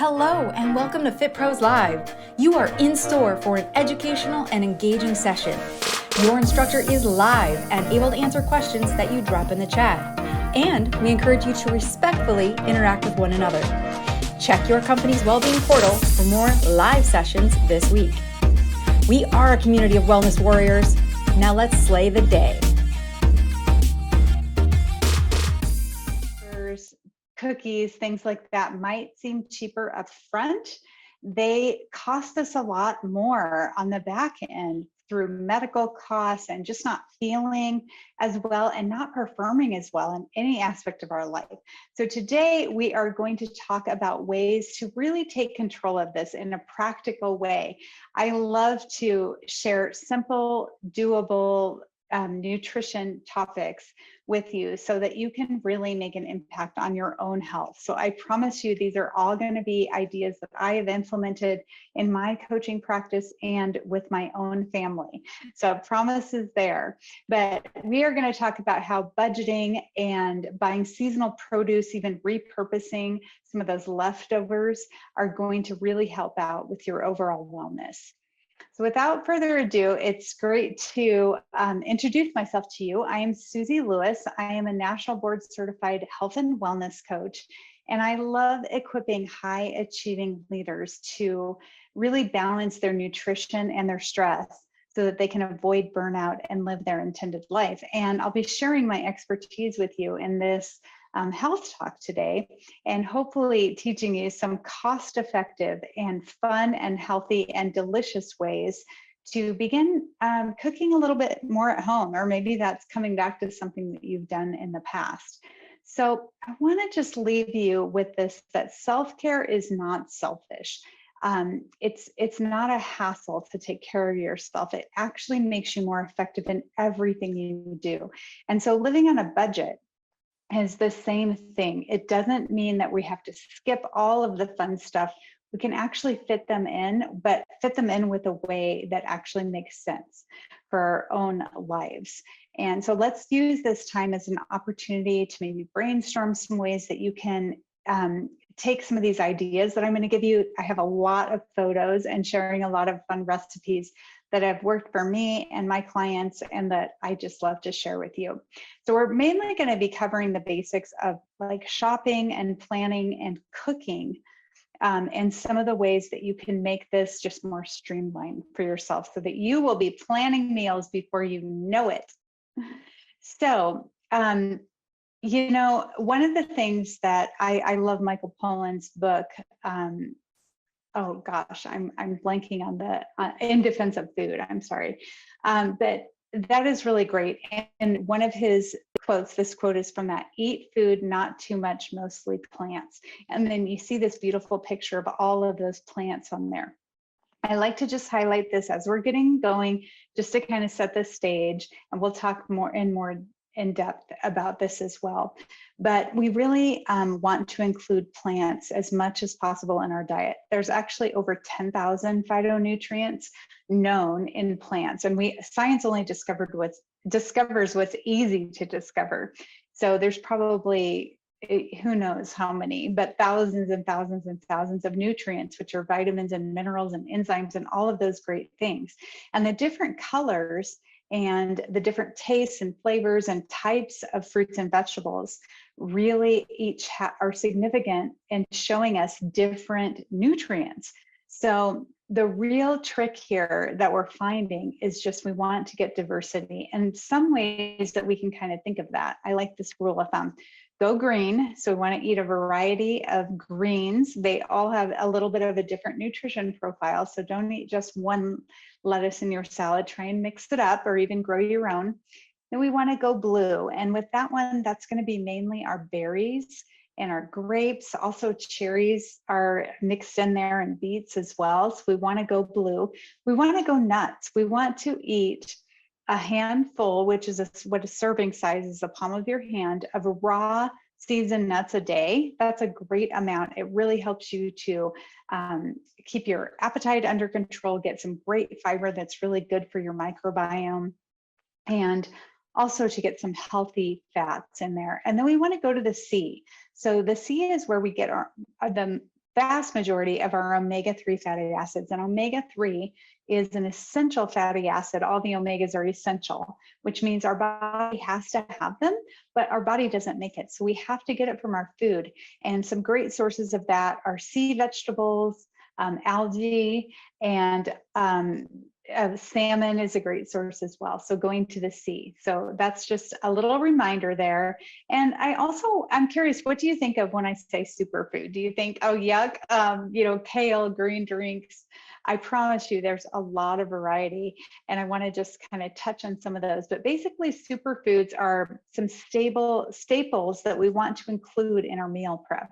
Hello and welcome to FitPros Live. You are in store for an educational and engaging session. Your instructor is live and able to answer questions that you drop in the chat. And we encourage you to respectfully interact with one another. Check your company's wellbeing portal for more live sessions this week. We are a community of wellness warriors. Now let's slay the day. Cookies, things like that might seem cheaper up front. They cost us a lot more on the back end through medical costs and just not feeling as well and not performing as well in any aspect of our life. So today we are going to talk about ways to really take control of this in a practical way. I love to share simple, doable nutrition topics with you so that you can really make an impact on your own health. So I promise you, these are all going to be ideas that I have implemented in my coaching practice and with my own family. So promise is there. But we are going to talk about how budgeting and buying seasonal produce, even repurposing some of those leftovers, are going to really help out with your overall wellness. So without further ado, it's great to introduce myself to you. I am Suzy Lewis. I am a National Board Certified Health and Wellness Coach, and I love equipping high achieving leaders to really balance their nutrition and their stress so that they can avoid burnout and live their intended life. And I'll be sharing my expertise with you in this health talk today, and hopefully teaching you some cost-effective and fun and healthy and delicious ways to begin cooking a little bit more at home, or maybe that's coming back to something that you've done in the past. So I want to just leave you with this, that self-care is not selfish. It's not a hassle to take care of yourself. It actually makes you more effective in everything you do. And so living on a budget is the same thing. It doesn't mean that we have to skip all of the fun stuff. We can actually fit them in, but fit them in with a way that actually makes sense for our own lives. And so let's use this time as an opportunity to maybe brainstorm some ways that you can take some of these ideas that I'm going to give you. I have a lot of photos and sharing a lot of fun recipes that have worked for me and my clients and that I just love to share with you. So we're mainly going to be covering the basics of like shopping and planning and cooking, and some of the ways that you can make this just more streamlined for yourself so that you will be planning meals before you know it. So, you know, one of the things that I love Michael Pollan's book, oh gosh, I'm blanking on the In Defense of Food. I'm sorry, but that is really great. And one of his quotes, this quote is from that: "Eat food, not too much, mostly plants." And then you see this beautiful picture of all of those plants on there. I like to just highlight this as we're getting going, just to kind of set the stage, and we'll talk more in depth about this as well. But we really want to include plants as much as possible in our diet. There's actually over 10,000 phytonutrients known in plants, and science only discovers what's easy to discover. So there's probably, who knows how many, but thousands and thousands and thousands of nutrients, which are vitamins and minerals and enzymes and all of those great things. And the different colors and the different tastes and flavors and types of fruits and vegetables really each are significant in showing us different nutrients. So the real trick here that we're finding is just we want to get diversity. And some ways that we can kind of think of that, I like this rule of thumb: go green. So we want to eat a variety of greens. They all have a little bit of a different nutrition profile. So don't eat just one lettuce in your salad. Try and mix it up, or even grow your own. Then we want to go blue. And with that one, that's going to be mainly our berries and our grapes. Also cherries are mixed in there, and beets as well. So we want to go blue. We want to go nuts. We want to eat a handful, which is what a serving size is, the palm of your hand, of raw seasoned nuts a day. That's a great amount. It really helps you to keep your appetite under control, get some great fiber that's really good for your microbiome, and also to get some healthy fats in there. And then we want to go to the C. So the C is where we get the vast majority of our omega-3 fatty acids. And omega-3 is an essential fatty acid. All the omegas are essential, which means our body has to have them, but our body doesn't make it. So we have to get it from our food. And some great sources of that are sea vegetables, algae, and salmon is a great source as well. So going to the sea. So that's just a little reminder there. And I'm curious, what do you think of when I say superfood? Do you think, oh, yuck, kale, green drinks? I promise you there's a lot of variety, and I want to just kind of touch on some of those. But basically, superfoods are some staples that we want to include in our meal prep.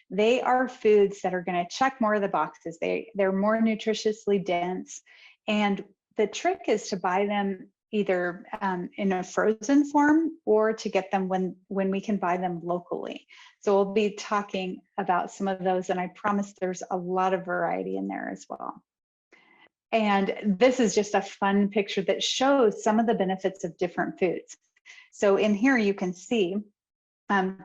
They are foods that are going to check more of the boxes. They're more nutritiously dense. And the trick is to buy them either in a frozen form or to get them when we can buy them locally. So we'll be talking about some of those, and I promise there's a lot of variety in there as well. And this is just a fun picture that shows some of the benefits of different foods. So in here you can see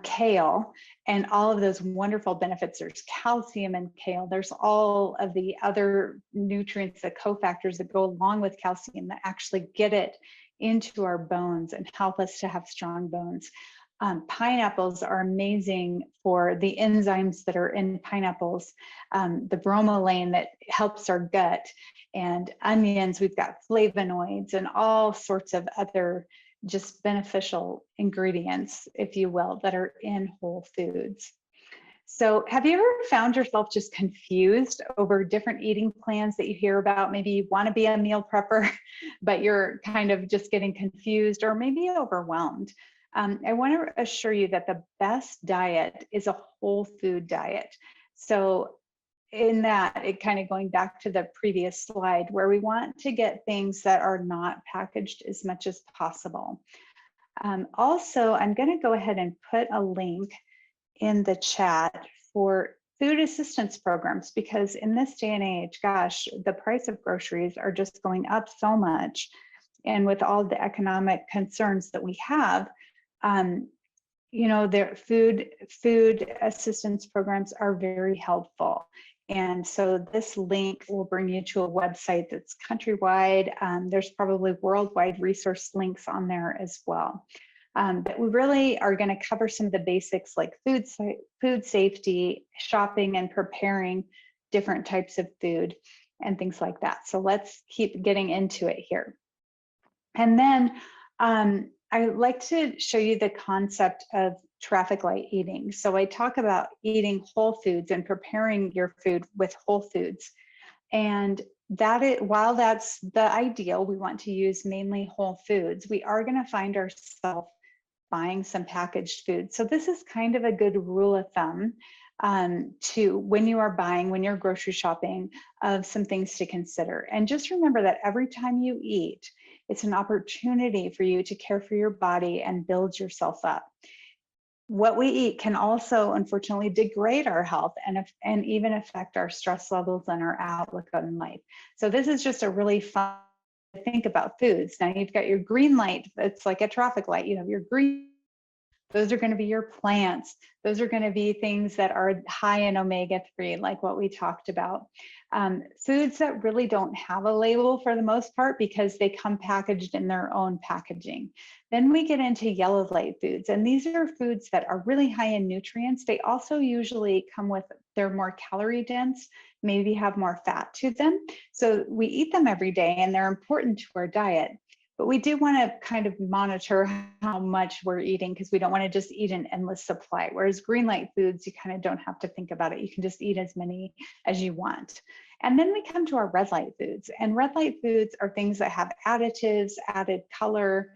kale and all of those wonderful benefits. There's calcium in kale. There's all of the other nutrients, the cofactors that go along with calcium that actually get it into our bones and help us to have strong bones. Pineapples are amazing for the enzymes that are in pineapples, the bromelain that helps our gut, and onions, we've got flavonoids and all sorts of other just beneficial ingredients, if you will, that are in whole foods. So have you ever found yourself just confused over different eating plans that you hear about? Maybe you want to be a meal prepper, but you're kind of just getting confused or maybe overwhelmed. I want to assure you that the best diet is a whole food diet. So in that, it kind of going back to the previous slide, where we want to get things that are not packaged as much as possible. Also, I'm going to go ahead and put a link in the chat for food assistance programs, because in this day and age, gosh, the price of groceries are just going up so much. And with all the economic concerns that we have, their food assistance programs are very helpful. And so this link will bring you to a website that's countrywide. There's probably worldwide resource links on there as well. But we really are going to cover some of the basics like food safety, shopping and preparing different types of food and things like that. So let's keep getting into it here. And then I like to show you the concept of traffic light eating. So I talk about eating whole foods and preparing your food with whole foods. And while that's the ideal, we want to use mainly whole foods, we are going to find ourselves buying some packaged food. So this is kind of a good rule of thumb when you're grocery shopping, of some things to consider. And just remember that every time you eat, it's an opportunity for you to care for your body and build yourself up. What we eat can also, unfortunately, degrade our health and even affect our stress levels and our outlook on life. So this is just a really fun to think about foods. Now you've got your green light. It's like a traffic light. You have your green. Those are going to be your plants. Those are going to be things that are high in omega-3, like what we talked about. Foods that really don't have a label for the most part because they come packaged in their own packaging. Then we get into yellow light foods, and these are foods that are really high in nutrients. They also usually they're more calorie dense, maybe have more fat to them. So we eat them every day and they're important to our diet. But we do want to kind of monitor how much we're eating, because we don't want to just eat an endless supply. Whereas green light foods, you kind of don't have to think about it. You can just eat as many as you want. And then we come to our red light foods. And red light foods are things that have additives, added color,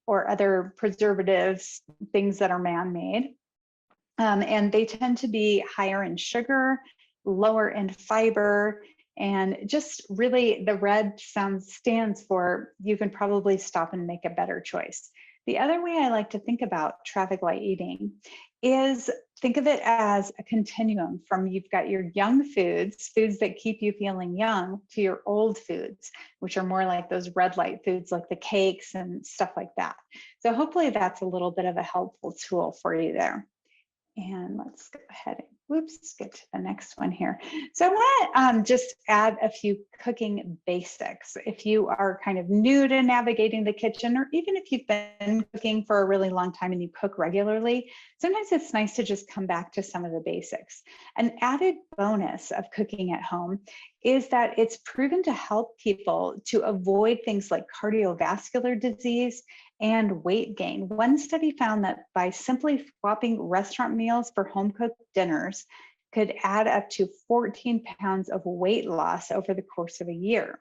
or other preservatives, things that are man-made. And they tend to be higher in sugar, lower in fiber, and just really the red stands for you can probably stop and make a better choice. The other way I like to think about traffic light eating is think of it as a continuum from you've got your young foods that keep you feeling young, to your old foods, which are more like those red light foods like the cakes and stuff like that. So hopefully that's a little bit of a helpful tool for you there. And let's go ahead and Oops, get to the next one here. So I want to just add a few cooking basics. If you are kind of new to navigating the kitchen, or even if you've been cooking for a really long time and you cook regularly, sometimes it's nice to just come back to some of the basics. An added bonus of cooking at home is that it's proven to help people to avoid things like cardiovascular disease and weight gain. One study found that by simply swapping restaurant meals for home cooked dinners could add up to 14 pounds of weight loss over the course of a year.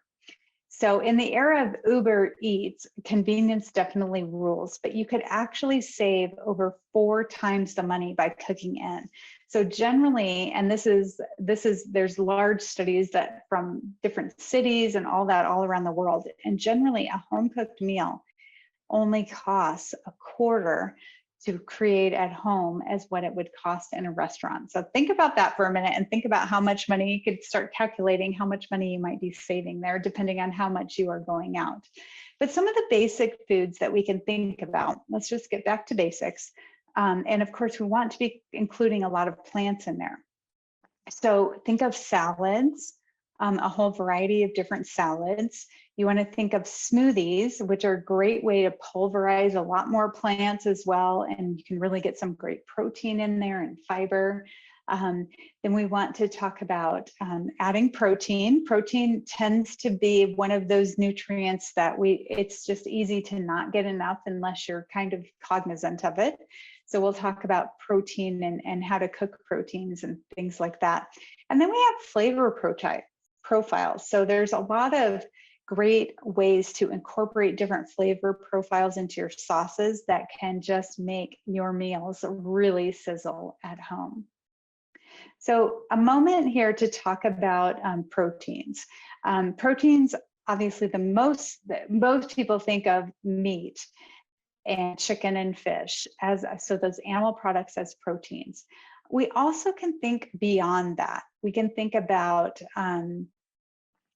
So in the era of Uber Eats, convenience definitely rules, but you could actually save over 4 times the money by cooking in. So generally, and there's large studies that from different cities and all that all around the world, and generally a home cooked meal only costs a quarter to create at home as what it would cost in a restaurant. So think about that for a minute and think about how much money. You could start calculating how much money you might be saving there, depending on how much you are going out. But some of the basic foods that we can think about, let's just get back to basics. And of course, we want to be including a lot of plants in there. So think of salads, a whole variety of different salads. You want to think of smoothies, which are a great way to pulverize a lot more plants as well. And you can really get some great protein in there and fiber. Then we want to talk about adding protein. Protein tends to be one of those nutrients that it's just easy to not get enough unless you're kind of cognizant of it. So we'll talk about protein and how to cook proteins and things like that. And then we have flavor profiles. So there's a lot of great ways to incorporate different flavor profiles into your sauces that can just make your meals really sizzle at home. So a moment here to talk about proteins. Proteins, obviously most people think of meat and chicken and fish so those animal products as proteins. We also can think beyond that. We can think about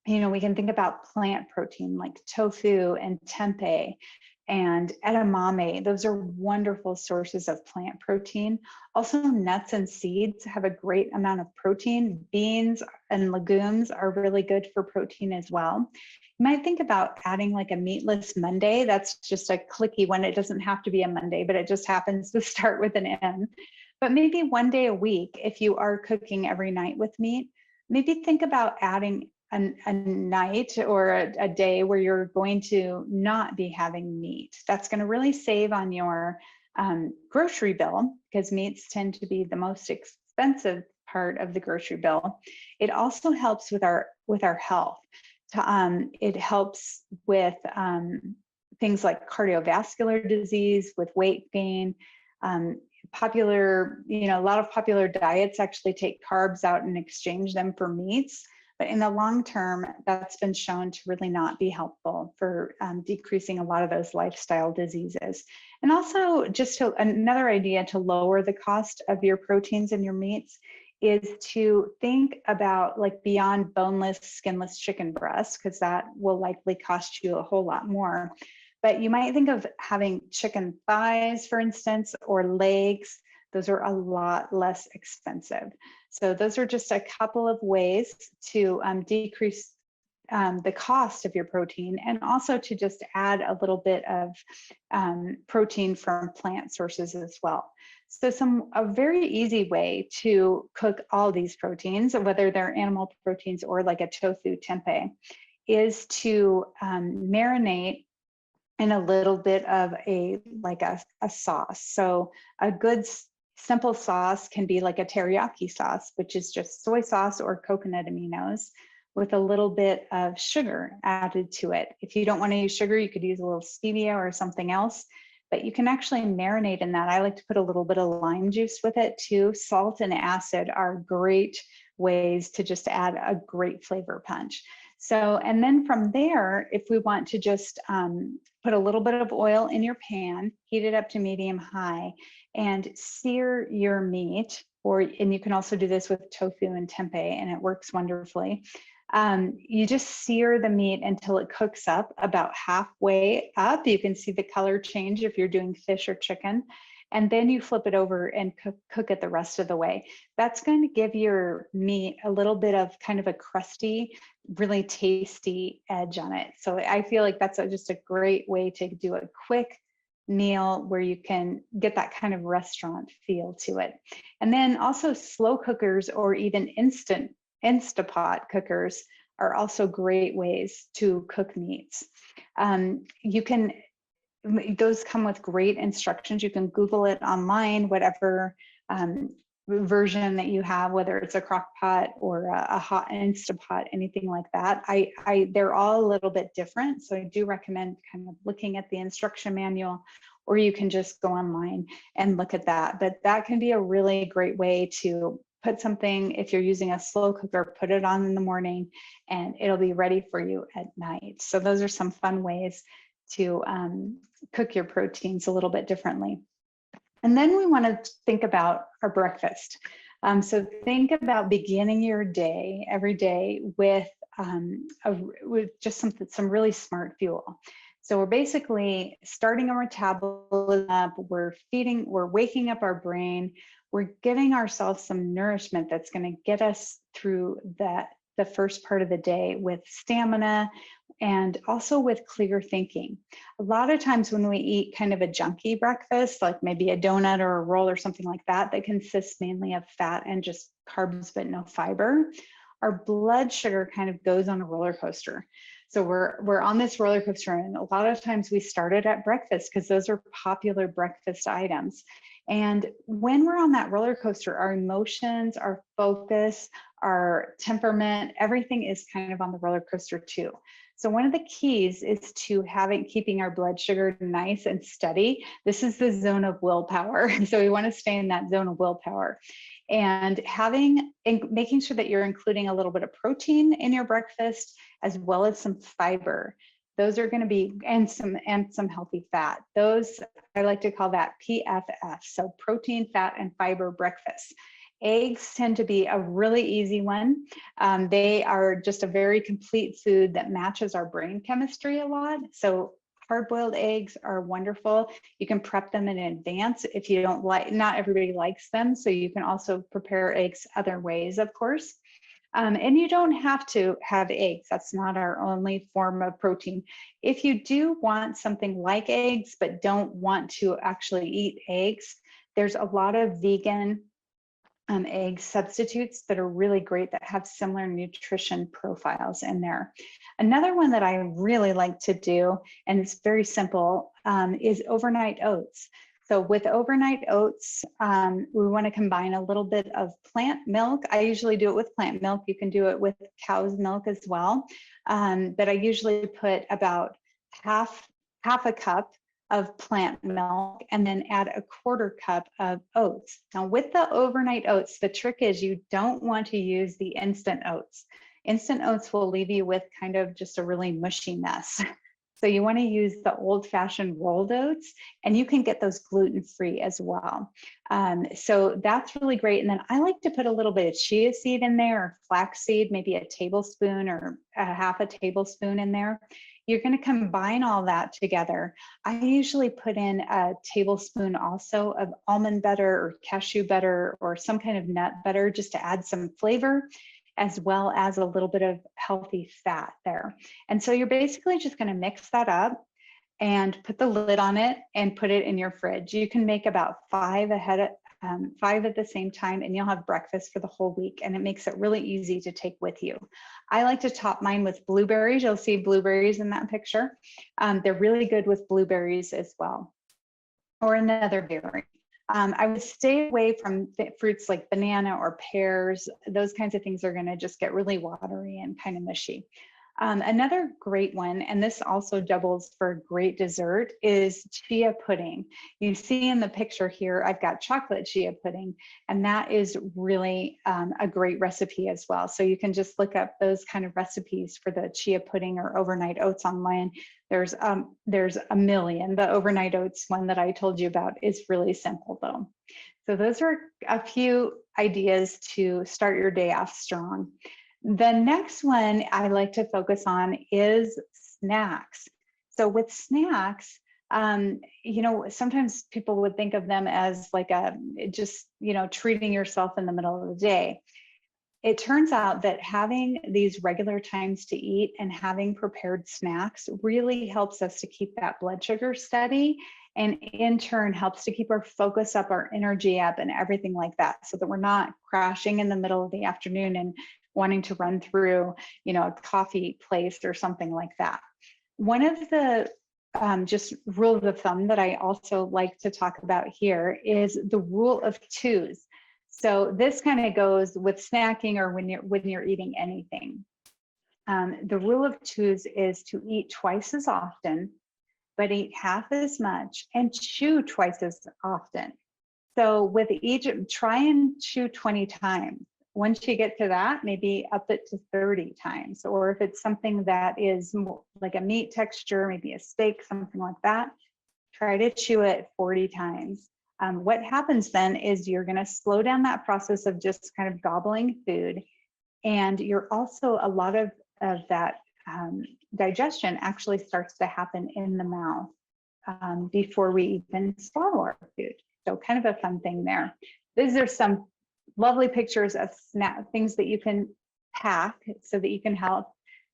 we can think about plant protein like tofu and tempeh and edamame. Those are wonderful sources of plant protein. Also, nuts and seeds have a great amount of protein. Beans and legumes are really good for protein as well. You might think about adding like a meatless Monday. That's just a clicky one. It doesn't have to be a Monday, but it just happens to start with an M. But maybe one day a week, if you are cooking every night with meat, maybe think about adding a night or a day where you're going to not be having meat. That's going to really save on your grocery bill, because meats tend to be the most expensive part of the grocery bill. It also helps with our health. It helps with things like cardiovascular disease, with weight gain. A lot of popular diets actually take carbs out and exchange them for meats. But in the long term, that's been shown to really not be helpful for decreasing a lot of those lifestyle diseases. And also, just another idea to lower the cost of your proteins and your meats is to think about like beyond boneless, skinless chicken breasts, because that will likely cost you a whole lot more. But you might think of having chicken thighs, for instance, or legs. Those are a lot less expensive. So those are just a couple of ways to decrease the cost of your protein, and also to just add a little bit of protein from plant sources as well. So a very easy way to cook all these proteins, whether they're animal proteins or like a tofu tempeh, is to marinate in a little bit of a sauce. So a good simple sauce can be like a teriyaki sauce, which is just soy sauce or coconut aminos with a little bit of sugar added to it. If you don't want to use sugar, you could use a little stevia or something else, but you can actually marinate in that. I like to put a little bit of lime juice with it too. Salt and acid are great ways to just add a great flavor punch. So, and then from there, if we want to just put a little bit of oil in your pan, heat it up to medium high, and sear your meat, and you can also do this with tofu and tempeh, and it works wonderfully. You just sear the meat until it cooks up about halfway up. You can see the color change if you're doing fish or chicken. And then you flip it over and cook it the rest of the way. That's going to give your meat a little bit of kind of a crusty, really tasty edge on it. So I feel like that's just a great way to do a quick meal where you can get that kind of restaurant feel to it. And then also slow cookers or even Instapot cookers are also great ways to cook meats. Those come with great instructions. You can Google it online, whatever version that you have, whether it's a crock pot or a hot Instapot, anything like that. They're all a little bit different. So I do recommend kind of looking at the instruction manual, or you can just go online and look at that. But that can be a really great way to put something, if you're using a slow cooker, put it on in the morning and it'll be ready for you at night. So those are some fun ways to cook your proteins a little bit differently. And then we want to think about our breakfast. So think about beginning your day every day with just some really smart fuel. So we're basically starting our metabolism up, we're waking up our brain, we're giving ourselves some nourishment that's going to get us through the first part of the day with stamina and also with clear thinking. A lot of times when we eat kind of a junky breakfast, like maybe a donut or a roll or something like that, that consists mainly of fat and just carbs but no fiber, our blood sugar kind of goes on a roller coaster. So we're on this roller coaster, and a lot of times we started at breakfast because those are popular breakfast items. And when we're on that roller coaster, our emotions, our focus, our temperament, everything is kind of on the roller coaster too. So one of the keys is to keeping our blood sugar nice and steady. This is the zone of willpower. So we want to stay in that zone of willpower. And making sure that you're including a little bit of protein in your breakfast, as well as some fiber. Those are going to be, and some healthy fat. Those, I like to call that PFF. So protein, fat, and fiber breakfast. Eggs tend to be a really easy one. They are just a very complete food that matches our brain chemistry a lot. So hard-boiled eggs are wonderful. You can prep them in advance if you don't like, not everybody likes them. So you can also prepare eggs other ways, of course. And you don't have to have eggs. That's not our only form of protein. If you do want something like eggs, but don't want to actually eat eggs, there's a lot of vegan egg substitutes that are really great that have similar nutrition profiles in there. Another one that I really like to do, and it's very simple, is overnight oats. So with overnight oats, we want to combine a little bit of plant milk. I usually do it with plant milk. You can do it with cow's milk as well. But I usually put about half a cup of plant milk and then add a quarter cup of oats. Now with the overnight oats, the trick is you don't want to use the instant oats. Instant oats will leave you with kind of just a really mushy mess. So you want to use the old-fashioned rolled oats, and you can get those gluten-free as well. So that's really great. And then I like to put a little bit of chia seed in there, or flaxseed, maybe a tablespoon or half a tablespoon in there. You're going to combine all that together. I usually put in a tablespoon also of almond butter or cashew butter or some kind of nut butter just to add some flavor, as well as a little bit of healthy fat there. And so you're basically just going to mix that up and put the lid on it and put it in your fridge. You can make about 5 at the same time, and you'll have breakfast for the whole week, and it makes it really easy to take with you. I like to top mine with blueberries. You'll see blueberries in that picture. They're really good with blueberries as well, or another berry. I would stay away from fruits like banana or pears. Those kinds of things are going to just get really watery and kind of mushy. Another great one, and this also doubles for great dessert, is chia pudding. You see in the picture here, I've got chocolate chia pudding, and that is really a great recipe as well. So you can just look up those kind of recipes for the chia pudding or overnight oats online. There's a million. The overnight oats one that I told you about is really simple though. So those are a few ideas to start your day off strong. The next one I like to focus on is snacks. So with snacks, sometimes people would think of them as like just, treating yourself in the middle of the day. It turns out that having these regular times to eat and having prepared snacks really helps us to keep that blood sugar steady, and in turn helps to keep our focus up, our energy up, and everything like that, so that we're not crashing in the middle of the afternoon and wanting to run through, a coffee place or something like that. One of the just rules of thumb that I also like to talk about here is the rule of twos. So this kind of goes with snacking or when you're eating anything. The rule of twos is to eat twice as often, but eat half as much and chew twice as often. So with each, try and chew 20 times. Once you get to that, maybe up it to 30 times. Or if it's something that is more like a meat texture, maybe a steak, something like that, try to chew it 40 times. What happens then is you're going to slow down that process of just kind of gobbling food. And you're also, a lot of that digestion actually starts to happen in the mouth before we even swallow our food. So kind of a fun thing there. These are some lovely pictures of things that you can pack so that you can have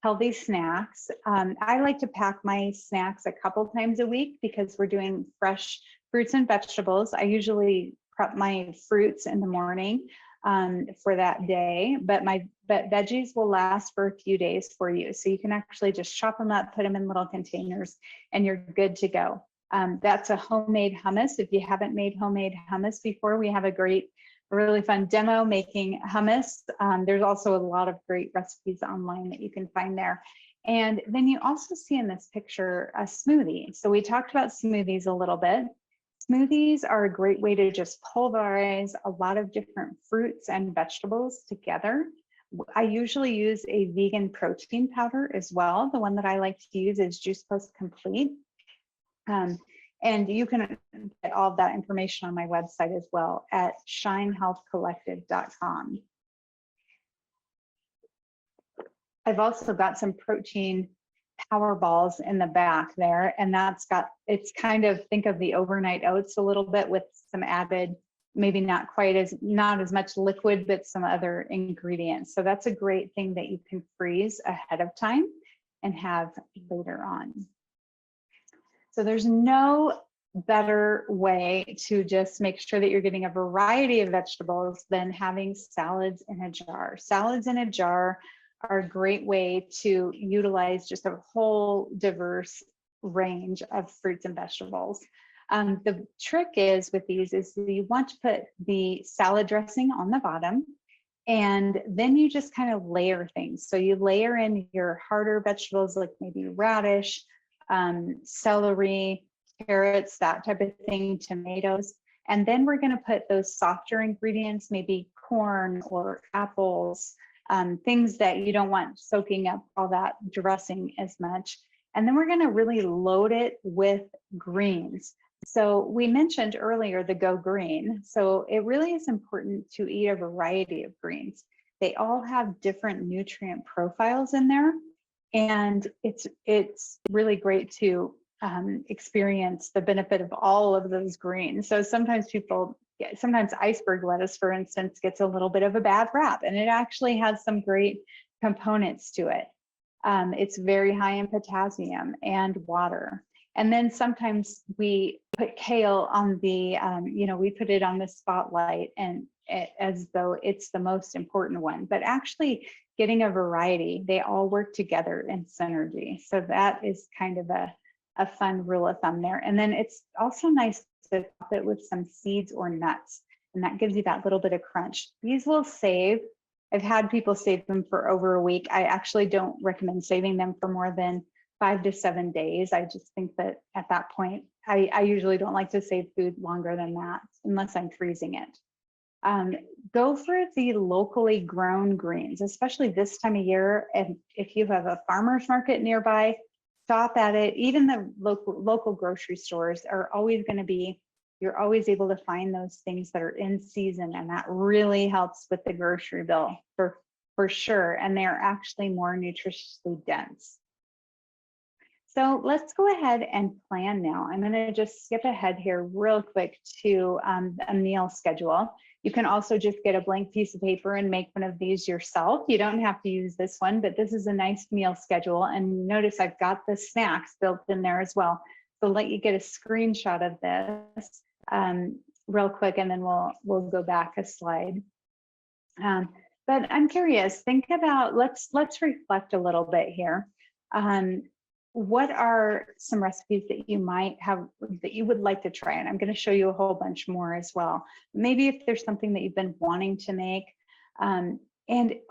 healthy snacks. I like to pack my snacks a couple times a week because we're doing fresh fruits and vegetables. I usually prep my fruits in the morning for that day, but veggies will last for a few days for you. So you can actually just chop them up, put them in little containers, and you're good to go. That's a homemade hummus. If you haven't made homemade hummus before, we have a really fun demo making hummus. There's also a lot of great recipes online that you can find there. And then you also see in this picture a smoothie. So we talked about smoothies a little bit. Smoothies are a great way to just pulverize a lot of different fruits and vegetables together. I usually use a vegan protein powder as well. The one that I like to use is Juice Plus Complete. And you can get all of that information on my website as well at shinehealthcollective.com. I've also got some protein power balls in the back there, and it's kind of, think of the overnight oats a little bit with some added, maybe not as much liquid, but some other ingredients. So that's a great thing that you can freeze ahead of time and have later on. So there's no better way to just make sure that you're getting a variety of vegetables than having salads in a jar. Salads in a jar are a great way to utilize just a whole diverse range of fruits and vegetables. The trick is with these is you want to put the salad dressing on the bottom, and then you just kind of layer things. So you layer in your harder vegetables like maybe radish, celery, carrots, that type of thing, tomatoes. And then we're going to put those softer ingredients, maybe corn or apples, things that you don't want soaking up all that dressing as much. And then we're going to really load it with greens. So we mentioned earlier the Go Green. So it really is important to eat a variety of greens. They all have different nutrient profiles in there. And it's really great to experience the benefit of all of those greens. So sometimes iceberg lettuce, for instance, gets a little bit of a bad rap, and it actually has some great components to it. It's very high in potassium and water. And then sometimes we put kale on the, we put it on the spotlight and as though it's the most important one, but actually getting a variety, they all work together in synergy. So that is kind of a fun rule of thumb there. And then it's also nice to top it with some seeds or nuts, and that gives you that little bit of crunch. These will save. I've had people save them for over a week. I actually don't recommend saving them for more than 5 to 7 days. I just think that at that point, I usually don't like to save food longer than that unless I'm freezing it. Go for the locally grown greens, especially this time of year. And if you have a farmer's market nearby, stop at it. Even the local grocery stores are always going to be, you're always able to find those things that are in season, and that really helps with the grocery bill for for sure, and they're actually more nutritiously dense. So let's go ahead and plan now. I'm going to just skip ahead here real quick to a meal schedule. You can also just get a blank piece of paper and make one of these yourself. You don't have to use this one, but this is a nice meal schedule. And notice I've got the snacks built in there as well. So let you get a screenshot of this real quick, and then we'll go back a slide. But I'm curious, think about, let's reflect a little bit here. What are some recipes that you might have that you would like to try? And I'm going to show you a whole bunch more as well. Maybe if there's something that you've been wanting to make. And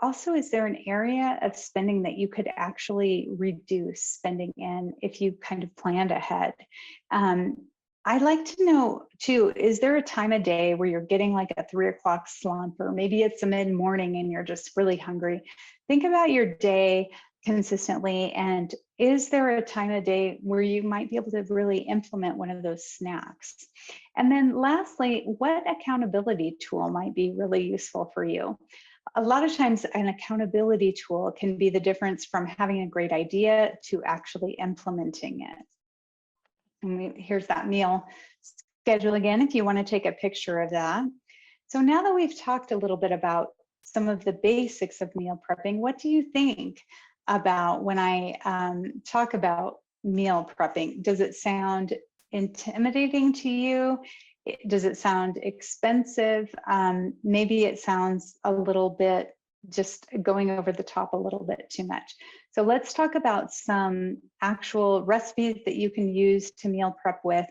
also, is there an area of spending that you could actually reduce spending in if you kind of planned ahead? I'd like to know too, is there a time of day where you're getting like a 3 o'clock slump, or maybe it's a mid-morning and you're just really hungry? Think about your day consistently, and is there a time of day where you might be able to really implement one of those snacks? And then lastly, what accountability tool might be really useful for you? A lot of times an accountability tool can be the difference from having a great idea to actually implementing it. And here's that meal schedule again, if you want to take a picture of that. So now that we've talked a little bit about some of the basics of meal prepping, what do you think about when I talk about meal prepping? Does it sound intimidating to you? Does it sound expensive? Maybe it sounds a little bit just going over the top a little bit too much. So let's talk about some actual recipes that you can use to meal prep with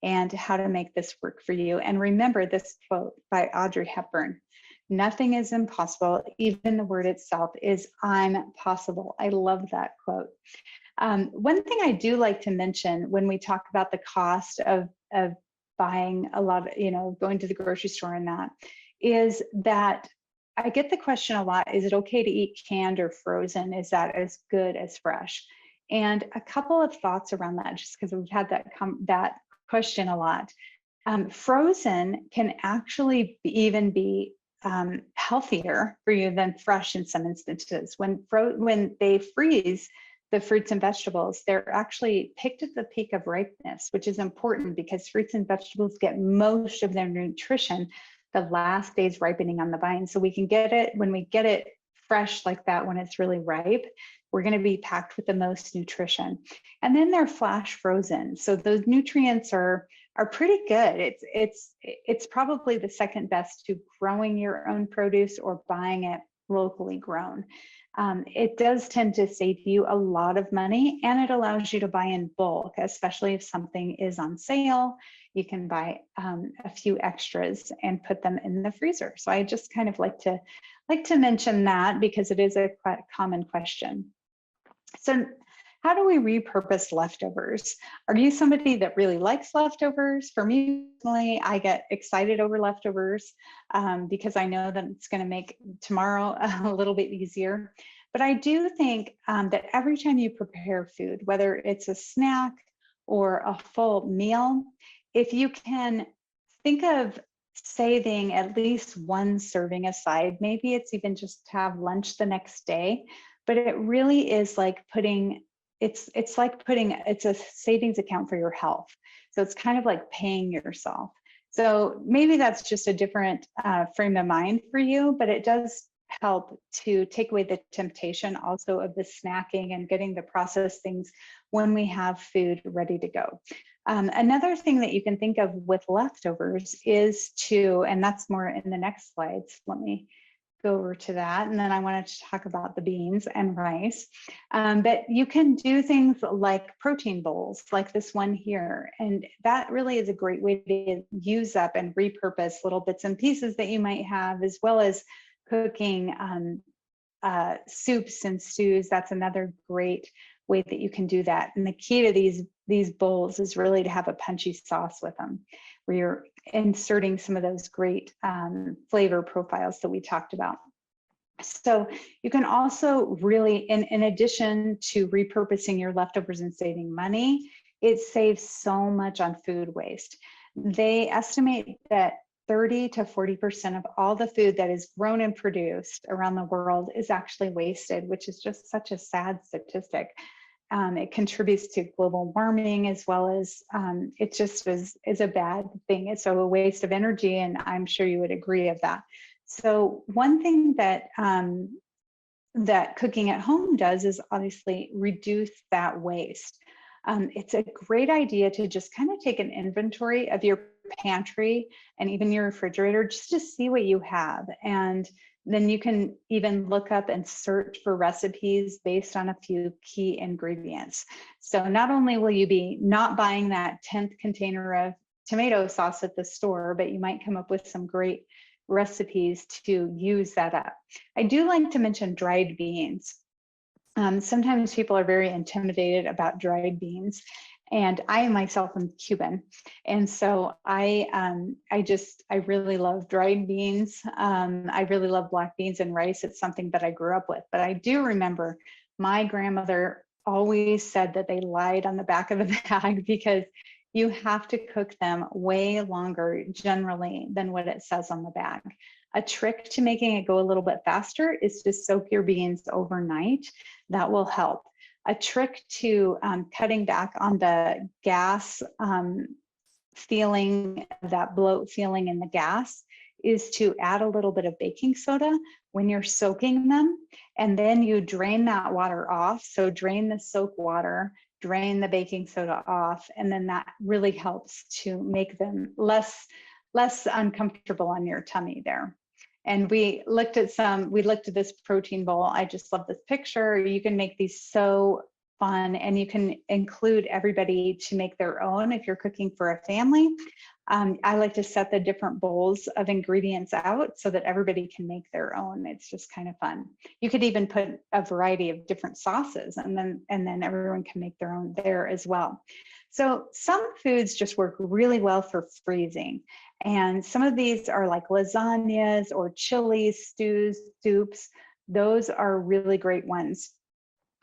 and how to make this work for you. And remember this quote by Audrey Hepburn: "Nothing is impossible. Even the word itself is I'm possible." I love that quote. One thing I do like to mention when we talk about the cost of buying a lot of, going to the grocery store and that, is that I get the question a lot, is it okay to eat canned or frozen? Is that as good as fresh? And a couple of thoughts around that, just because we've had that question a lot. Frozen can actually even be healthier for you than fresh in some instances. When they freeze the fruits and vegetables, they're actually picked at the peak of ripeness, which is important because fruits and vegetables get most of their nutrition the last days ripening on the vine. So we can get it when we get it fresh like that, when it's really ripe, we're going to be packed with the most nutrition. And then they're flash frozen. So those nutrients are pretty good. It's probably the second best to growing your own produce or buying it locally grown. It does tend to save you a lot of money, and it allows you to buy in bulk, especially if something is on sale. You can buy a few extras and put them in the freezer. So I just kind of like to mention that because it is a quite common question. So how do we repurpose leftovers? Are you somebody that really likes leftovers? For me personally, I get excited over leftovers because I know that it's going to make tomorrow a little bit easier. But I do think that every time you prepare food, whether it's a snack or a full meal, if you can think of saving at least one serving aside, maybe it's even just to have lunch the next day, but it really is like it's a savings account for your health. So it's kind of like paying yourself. So maybe that's just a different frame of mind for you, but it does help to take away the temptation also of the snacking and getting the processed things when we have food ready to go. Another thing that you can think of with leftovers is and that's more in the next slides. Let me go over to that. And then I wanted to talk about the beans and rice. But you can do things like protein bowls, like this one here. And that really is a great way to use up and repurpose little bits and pieces that you might have, as well as cooking soups and stews. That's another great way that you can do that. And the key to these bowls is really to have a punchy sauce with them, where you're inserting some of those great flavor profiles that we talked about. So you can also really, in addition to repurposing your leftovers and saving money, it saves so much on food waste. They estimate that 30 to 40% of all the food that is grown and produced around the world is actually wasted, which is just such a sad statistic. It contributes to global warming, as well as it just is a bad thing. It's a waste of energy, and I'm sure you would agree of that. So one thing that that cooking at home does is obviously reduce that waste. It's a great idea to just kind of take an inventory of your pantry and even your refrigerator, just to see what you have. And then you can even look up and search for recipes based on a few key ingredients. So not only will you be not buying that 10th container of tomato sauce at the store, but you might come up with some great recipes to use that up. I do like to mention dried beans. Sometimes people are very intimidated about dried beans, and I myself am Cuban, and so I really love dried beans. I really love black beans and rice. It's something that I grew up with, but I do remember my grandmother always said that they lied on the back of the bag, because you have to cook them way longer generally than what it says on the bag. A trick to making it go a little bit faster is to soak your beans overnight. That will help. A trick to cutting back on the gas feeling, that bloat feeling in the gas, is to add a little bit of baking soda when you're soaking them, and then you drain that water off. So drain the soak water, drain the baking soda off, and then that really helps to make them less uncomfortable on your tummy there. And we looked at this protein bowl. I just love this picture. You can make these so fun, and you can include everybody to make their own if you're cooking for a family. I like to set the different bowls of ingredients out so that everybody can make their own. It's just kind of fun. You could even put a variety of different sauces, and then everyone can make their own there as well. So some foods just work really well for freezing. And some of these are like lasagnas or chilies, stews, soups. Those are really great ones.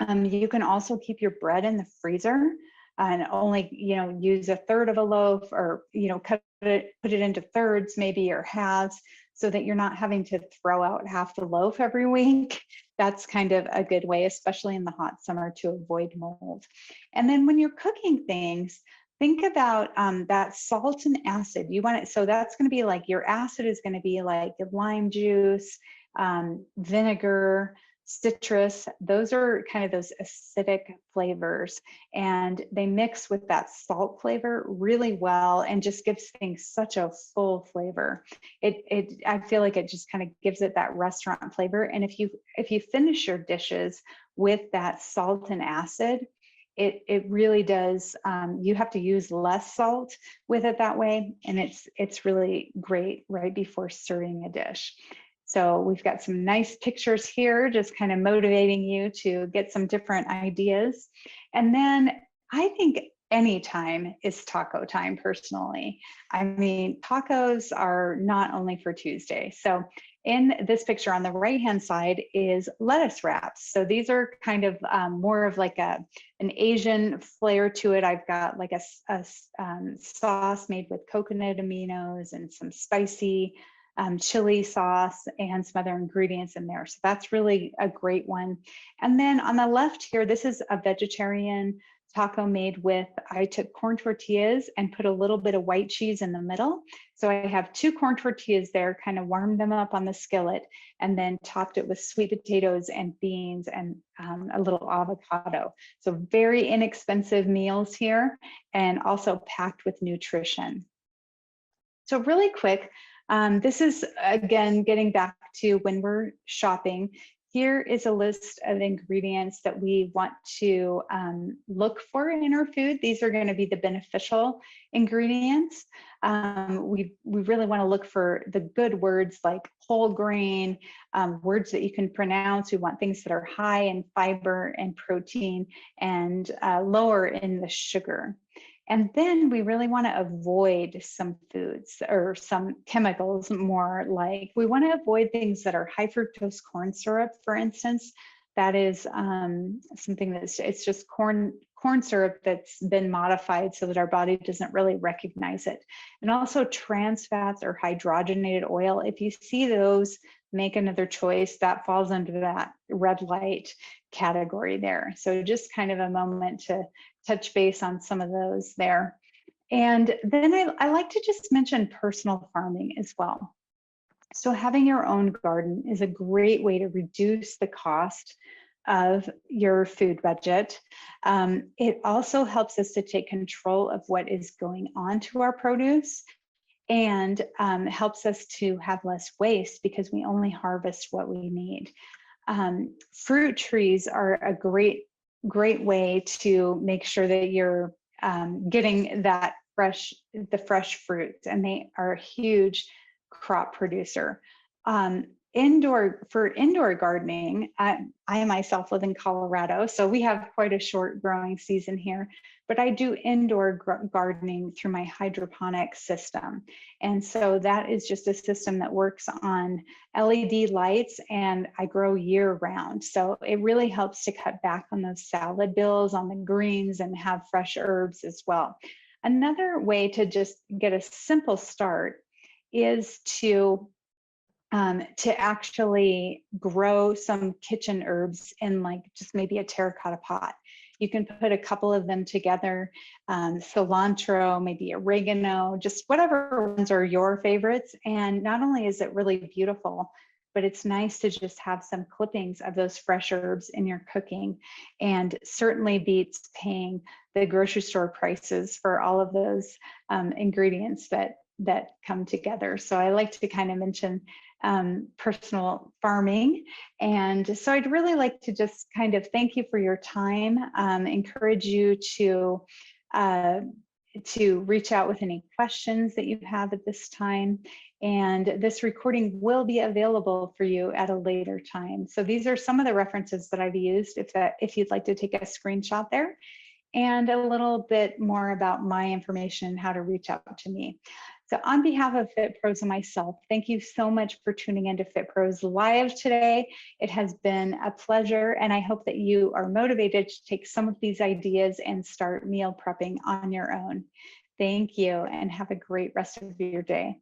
You can also keep your bread in the freezer and only, use a third of a loaf, or, put it into thirds maybe, or halves, so that you're not having to throw out half the loaf every week. That's kind of a good way, especially in the hot summer, to avoid mold. And then when you're cooking things, think about that salt and acid. You want it, so that's going to be like, your acid is going to be like lime juice, vinegar, citrus. Those are kind of those acidic flavors, and they mix with that salt flavor really well, and just gives things such a full flavor. I feel like it just kind of gives it that restaurant flavor. And if you finish your dishes with that salt and acid, it really does. You have to use less salt with it that way, and it's really great right before serving a dish. So we've got some nice pictures here, just kind of motivating you to get some different ideas. And then I think any time is taco time, personally. I mean, tacos are not only for Tuesday. So in this picture on the right-hand side is lettuce wraps. So these are kind of more of like an Asian flair to it. I've got like a sauce made with coconut aminos and some spicy chili sauce and some other ingredients in there. So that's really a great one. And then on the left here, this is a vegetarian taco made with, I took corn tortillas and put a little bit of white cheese in the middle. So I have 2 corn tortillas there, kind of warmed them up on the skillet, and then topped it with sweet potatoes and beans and a little avocado. So very inexpensive meals here, and also packed with nutrition. So really quick, this is, again, getting back to when we're shopping. Here is a list of ingredients that we want to look for in our food. These are going to be the beneficial ingredients. We really want to look for the good words like whole grain, words that you can pronounce. We want things that are high in fiber and protein, and lower in the sugar. And then we really want to avoid some foods or some chemicals more. Like, we want to avoid things that are high fructose corn syrup, for instance. That is something it's just corn corn syrup that's been modified so that our body doesn't really recognize it. And also trans fats or hydrogenated oil. If you see those, make another choice. That falls under that red light category there. So just kind of a moment to touch base on some of those there. And then I like to just mention personal farming as well. So having your own garden is a great way to reduce the cost of your food budget. It also helps us to take control of what is going on to our produce, and helps us to have less waste because we only harvest what we need. Fruit trees are a great way to make sure that you're getting that the fresh fruits, and they are a huge crop producer. For indoor gardening, I myself live in Colorado, so we have quite a short growing season here, but I do indoor gardening through my hydroponic system. And so that is just a system that works on LED lights, and I grow year round. So it really helps to cut back on those salad bills on the greens and have fresh herbs as well. Another way to just get a simple start is to actually grow some kitchen herbs in like just maybe a terracotta pot. You can put a couple of them together, cilantro, maybe oregano, just whatever ones are your favorites. And not only is it really beautiful, but it's nice to just have some clippings of those fresh herbs in your cooking, and certainly beats paying the grocery store prices for all of those ingredients that come together. So I like to kind of mention personal farming. And so I'd really like to just kind of thank you for your time, encourage you to reach out with any questions that you have at this time. And this recording will be available for you at a later time. So these are some of the references that I've used if you'd like to take a screenshot there, and a little bit more about my information and how to reach out to me. So on behalf of FitPros and myself, thank you so much for tuning into FitPros Live today. It has been a pleasure, and I hope that you are motivated to take some of these ideas and start meal prepping on your own. Thank you, and have a great rest of your day.